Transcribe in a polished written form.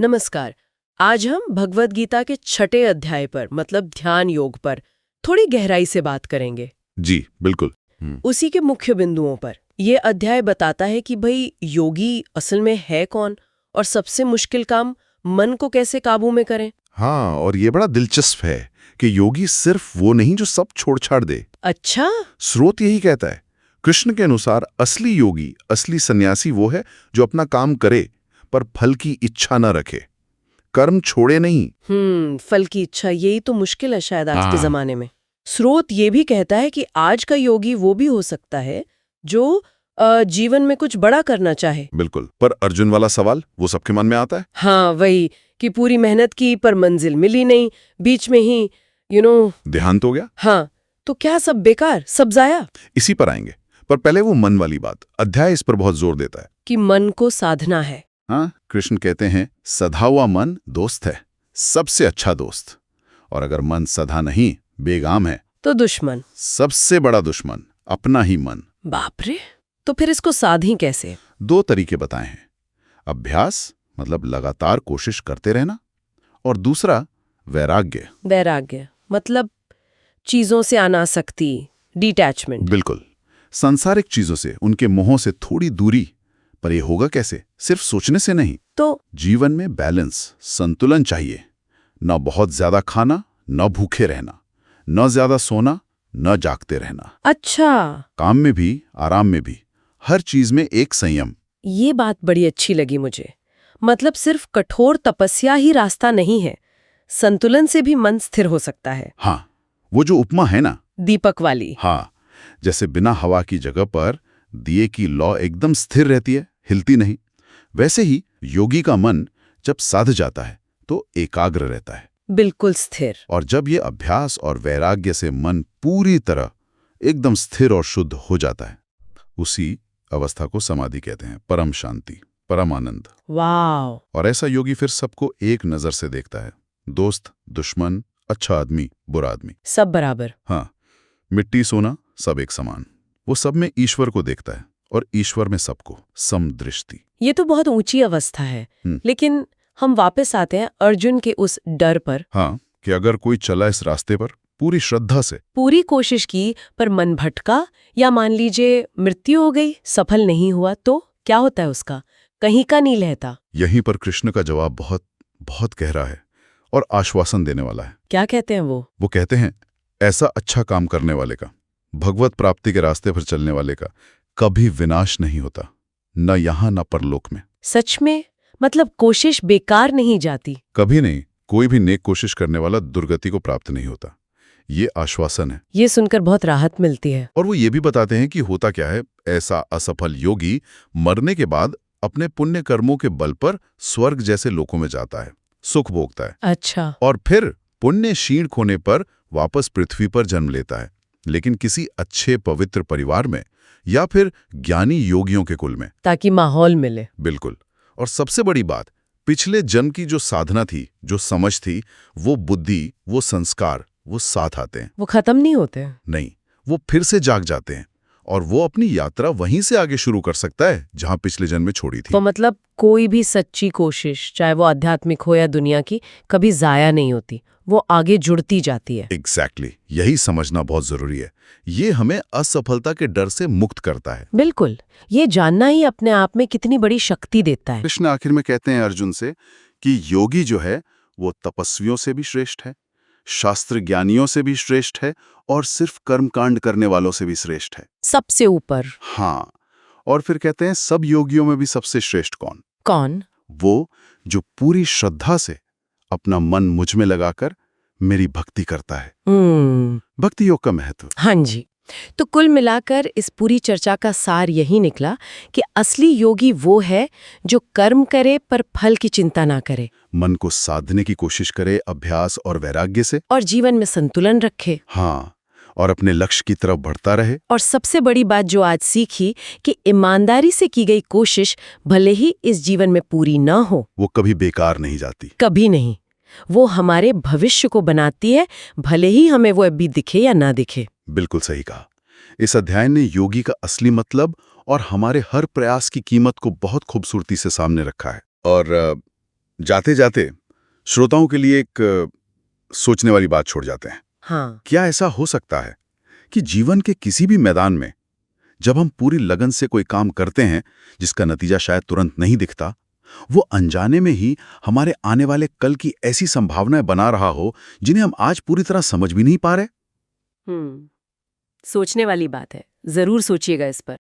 नमस्कार। आज हम भगवद गीता के 6ठे अध्याय पर मतलब ध्यान योग पर थोड़ी गहराई से बात करेंगे। जी बिल्कुल। उसी के मुख्य बिंदुओं पर। ये अध्याय बताता है कि भाई योगी असल में है कौन और सबसे मुश्किल काम मन को कैसे काबू में करें। हाँ, और ये बड़ा दिलचस्प है कि योगी सिर्फ वो नहीं जो सब छोड़ छाड़ दे। अच्छा। स्रोत यही कहता है। कृष्ण के अनुसार असली योगी, असली सन्यासी वो है जो अपना काम करे पर फल की इच्छा न रखे, कर्म छोड़े नहीं। फल की इच्छा, यही तो मुश्किल है शायद आज के हाँ। जमाने में। स्रोत ये भी कहता है कि आज का योगी वो भी हो सकता है जो जीवन में कुछ बड़ा करना चाहे। बिल्कुल, पर अर्जुन वाला सवाल वो सबके मन में आता है। हाँ, वही कि पूरी मेहनत की पर मंजिल मिली नहीं, बीच में ही देहांत हो गया। हाँ, तो क्या सब बेकार, सब जाया? इसी पर आएंगे, पर पहले वो मन वाली बात। अध्याय इस पर बहुत जोर देता है कि मन को साधना है। हाँ, कृष्ण कहते हैं सधा हुआ मन दोस्त है, सबसे अच्छा दोस्त। और अगर मन सधा नहीं, बेगाम है, तो दुश्मन, सबसे बड़ा दुश्मन अपना ही मन। बाप रे। तो फिर इसको साधी कैसे? 2 तरीके बताए हैं। अभ्यास मतलब लगातार कोशिश करते रहना, और दूसरा वैराग्य। वैराग्य मतलब चीजों से अनासक्ति, डिटैचमेंट। बिल्कुल, सांसारिक चीजों से, उनके मोहों से थोड़ी दूरी। पर ये होगा कैसे? सिर्फ सोचने से नहीं। तो जीवन में बैलेंस, संतुलन चाहिए। न बहुत ज्यादा खाना, न भूखे रहना, न ज्यादा सोना, न जागते रहना। अच्छा, काम में भी, आराम में भी, हर चीज में एक संयम। ये बात बड़ी अच्छी लगी मुझे। मतलब सिर्फ कठोर तपस्या ही रास्ता नहीं है, संतुलन से भी मन स्थिर हो सकता है। हाँ, वो जो उपमा है ना, दीपक वाली। हाँ, जैसे बिना हवा की जगह पर दिए की लौ एकदम स्थिर रहती है, हिलती नहीं, वैसे ही योगी का मन जब साध जाता है तो एकाग्र रहता है, बिल्कुल स्थिर। और जब ये अभ्यास और वैराग्य से मन पूरी तरह एकदम स्थिर और शुद्ध हो जाता है, उसी अवस्था को समाधि कहते हैं, परम शांति, परम आनंद। वाह। और ऐसा योगी फिर सबको एक नजर से देखता है, दोस्त, दुश्मन, अच्छा आदमी, बुरा आदमी, सब बराबर। हाँ, मिट्टी सोना सब एक समान। वो सब में ईश्वर को देखता है और ईश्वर में सबको, समदृष्टि। ये तो बहुत ऊंची अवस्था है। लेकिन हम वापस आते हैं अर्जुन के उस डर पर। हाँ, कि अगर कोई चला इस रास्ते पर पूरी श्रद्धा से, पूरी कोशिश की पर मन भटका, या मान लीजिए मृत्यु हो गई, सफल नहीं हुआ, तो क्या होता है उसका? कहीं का नहीं रहता। यहीं पर कृष्ण का जवाब बहुत बहुत गहरा है और आश्वासन देने वाला है। क्या कहते हैं वो? वो कहते हैं ऐसा अच्छा काम करने वाले का, भगवत प्राप्ति के रास्ते पर चलने वाले का कभी विनाश नहीं होता, न यहां न परलोक में। सच में? मतलब कोशिश बेकार नहीं जाती? कभी नहीं। कोई भी नेक कोशिश करने वाला दुर्गति को प्राप्त नहीं होता। ये आश्वासन है। ये सुनकर बहुत राहत मिलती है। और वो ये भी बताते हैं कि होता क्या है, ऐसा असफल योगी मरने के बाद अपने पुण्य कर्मों के बल पर स्वर्ग जैसे लोकों में जाता है, सुख भोगता है। अच्छा। और फिर पुण्य क्षीण होने पर वापस पृथ्वी पर जन्म लेता है, लेकिन किसी अच्छे पवित्र परिवार में या फिर ज्ञानी योगियों के कुल में, ताकि माहौल मिले। बिल्कुल। और सबसे बड़ी बात, पिछले जन्म की जो साधना थी, जो समझ थी, वो बुद्धि, वो संस्कार, वो साथ आते हैं। वो खत्म नहीं होते? नहीं, वो फिर से जाग जाते हैं और वो अपनी यात्रा वहीं से आगे शुरू कर सकता है जहां पिछले जन्म में छोड़ी थी। तो मतलब कोई भी सच्ची कोशिश, चाहे वो आध्यात्मिक हो या दुनिया की, कभी जाया नहीं होती, वो आगे जुड़ती जाती है। एग्जैक्टली, यही समझना बहुत जरूरी है। ये हमें असफलता के डर से मुक्त करता है। बिल्कुल, ये जानना ही अपने आप में कितनी बड़ी शक्ति देता है। कृष्ण आखिर में कहते हैं अर्जुन से कि योगी जो है वो तपस्वियों से भी श्रेष्ठ है, शास्त्र ज्ञानियों से भी श्रेष्ठ है, और सिर्फ कर्मकांड करने वालों से भी श्रेष्ठ है, सबसे ऊपर। हाँ। और फिर कहते हैं सब योगियों में भी सबसे श्रेष्ठ कौन? कौन? वो जो पूरी श्रद्धा से अपना मन मुझ में लगाकर मेरी भक्ति करता है। भक्ति योग का महत्व। हाँ जी। तो कुल मिलाकर इस पूरी चर्चा का सार यही निकला कि असली योगी वो है जो कर्म करे पर फल की चिंता ना करे, मन को साधने की कोशिश करे अभ्यास और वैराग्य से, और जीवन में संतुलन रखे। हाँ, और अपने लक्ष्य की तरफ बढ़ता रहे। और सबसे बड़ी बात जो आज सीखी कि ईमानदारी से की गई कोशिश भले ही इस जीवन में पूरी न हो, वो कभी बेकार नहीं जाती। कभी नहीं। वो हमारे भविष्य को बनाती है, भले ही हमें वो अभी दिखे या ना दिखे। बिल्कुल सही कहा। इस अध्याय ने योगी का असली मतलब और हमारे हर प्रयास की कीमत को बहुत खूबसूरती से सामने रखा है। और जाते जाते श्रोताओं के लिए एक सोचने वाली बात छोड़ जाते हैं। हाँ, क्या ऐसा हो सकता है कि जीवन के किसी भी मैदान में जब हम पूरी लगन से कोई काम करते हैं जिसका नतीजा शायद तुरंत नहीं दिखता, वो अनजाने में ही हमारे आने वाले कल की ऐसी संभावनाएं बना रहा हो जिन्हें हम आज पूरी तरह समझ भी नहीं पा रहे? सोचने वाली बात है, जरूर सोचिएगा इस पर।